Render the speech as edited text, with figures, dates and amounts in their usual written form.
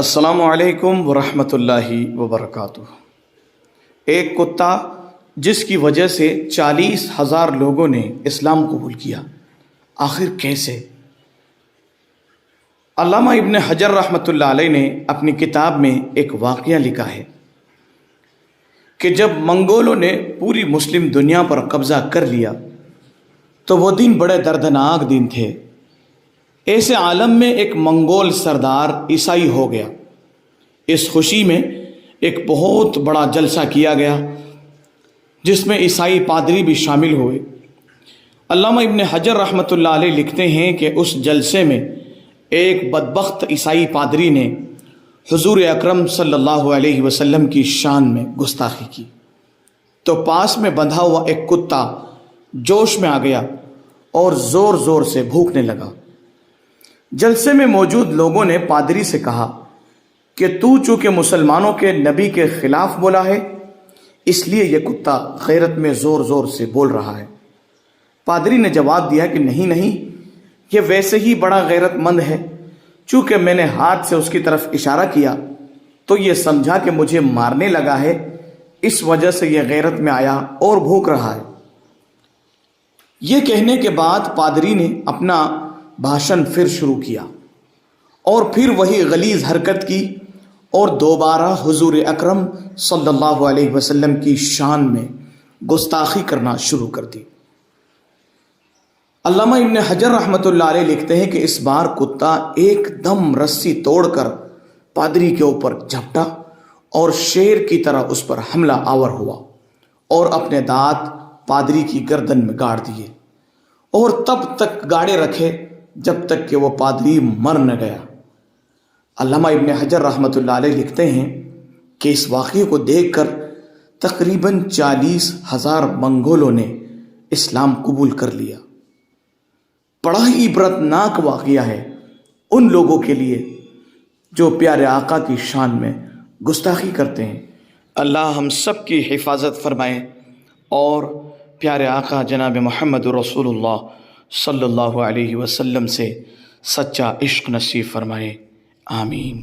السلام علیکم ورحمۃ اللہ وبرکاتہ۔ ایک کتا جس کی وجہ سے 40,000 لوگوں نے اسلام قبول کیا، آخر کیسے؟ علامہ ابن حجر رحمۃ اللہ علیہ نے اپنی کتاب میں ایک واقعہ لکھا ہے کہ جب منگولوں نے پوری مسلم دنیا پر قبضہ کر لیا تو وہ دن بڑے دردناک دن تھے۔ ایسے عالم میں ایک منگول سردار عیسائی ہو گیا۔ اس خوشی میں ایک بہت بڑا جلسہ کیا گیا جس میں عیسائی پادری بھی شامل ہوئے۔ علامہ ابن حجر رحمۃ اللہ علیہ لکھتے ہیں کہ اس جلسے میں ایک بدبخت عیسائی پادری نے حضور اکرم صلی اللہ علیہ وسلم کی شان میں گستاخی کی تو پاس میں بندھا ہوا ایک کتا جوش میں آ گیا اور زور زور سے بھونکنے لگا۔ جلسے میں موجود لوگوں نے پادری سے کہا کہ تو چونکہ مسلمانوں کے نبی کے خلاف بولا ہے اس لیے یہ کتا غیرت میں زور زور سے بول رہا ہے۔ پادری نے جواب دیا کہ نہیں، یہ ویسے ہی بڑا غیرت مند ہے، چونکہ میں نے ہاتھ سے اس کی طرف اشارہ کیا تو یہ سمجھا کہ مجھے مارنے لگا ہے، اس وجہ سے یہ غیرت میں آیا اور بھونک رہا ہے۔ یہ کہنے کے بعد پادری نے اپنا بھاشن پھر شروع کیا اور پھر وہی غلیظ حرکت کی اور دوبارہ حضور اکرم صلی اللہ علیہ وسلم کی شان میں گستاخی کرنا شروع کر دی۔ علامہ ابن حجر رحمۃ اللہ علیہ لکھتے ہیں کہ اس بار کتا ایک دم رسی توڑ کر پادری کے اوپر جھپٹا اور شیر کی طرح اس پر حملہ آور ہوا اور اپنے دانت پادری کی گردن میں گاڑ دیے اور تب تک گاڑے رکھے جب تک کہ وہ پادری مر نہ گیا۔ علامہ ابن حجر رحمۃ اللہ علیہ لکھتے ہیں کہ اس واقعے کو دیکھ کر تقریباً 40,000 منگولوں نے اسلام قبول کر لیا۔ بڑا ہی عبرتناک واقعہ ہے ان لوگوں کے لیے جو پیارے آقا کی شان میں گستاخی کرتے ہیں۔ اللہ ہم سب کی حفاظت فرمائے اور پیارے آقا جناب محمد رسول اللہ صلی اللہ علیہ وسلم سے سچا عشق نصیب فرمائے، آمین۔